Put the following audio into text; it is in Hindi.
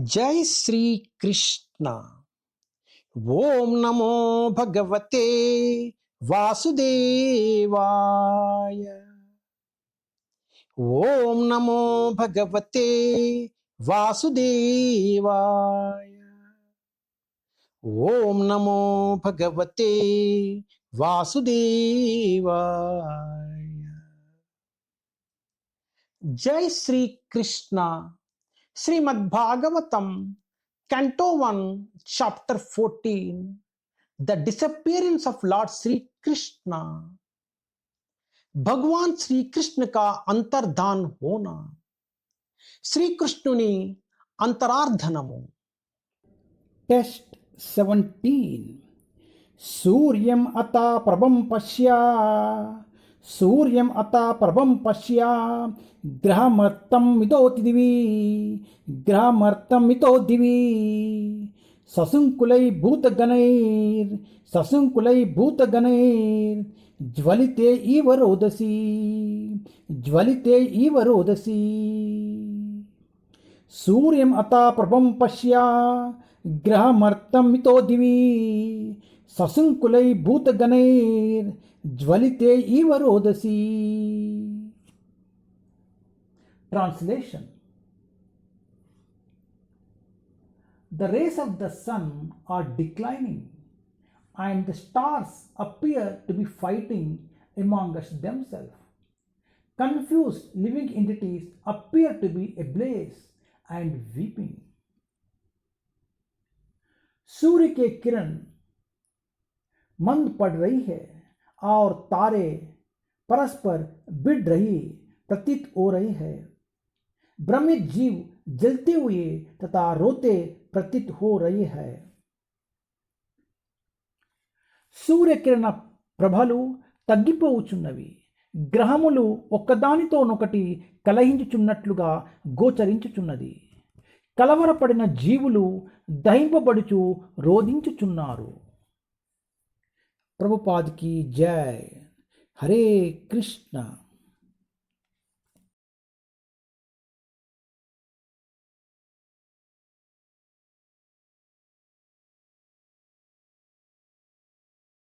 जय श्री कृष्ण। ओम नमो भगवते वासुदेवाय। ओम नमो भगवते वासुदेवाय। ओम नमो भगवते वासुदेवाय। जय Shri Krishna. Shrimad Bhagavatam Canto 1, Chapter 14, The Disappearance of Lord Sri Krishna। भगवान श्री कृष्ण का अंतर्धान होना। श्री कृष्णुनि अंतरार्धनము। टेस्ट 17 सूर्यम अता प्रभं पश्या सूर्यम अता प्रभं पश्या ग्रहमर्तं मितोति दिवि ग्रहमर्तं मितो दिवि ससुंकुलै भूतगणैर ज्वलिते इव रोदसी सूर्यम अता प्रभं पश्या ग्रहमर्तं मितो दिवि ससुंकुलै भूतगणैर ज्वलिते इव रोदसी। Translation. The rays of the sun are declining and the stars appear to be fighting amongst themselves. Confused living entities appear to be ablaze and weeping. सूर्य के किरण मंद पड़ रही है और तारे परस्पर भिड़ रही प्रतीत हो रही है। भ्रमित जीव जलते हुए तथा रोते प्रतीत हो रही है। సూర్యకిరణ ప్రభలు తగ్గిపోవుచున్నవి. గ్రహములు ఒక్కదానితోనొకటి కలహించుచున్నట్లుగా గోచరించుచున్నది. కలవరపడిన జీవులు దహింపబడుచు రోధించుచున్నారు. ప్రభుపాద్ की जय। हरे कृष्ण।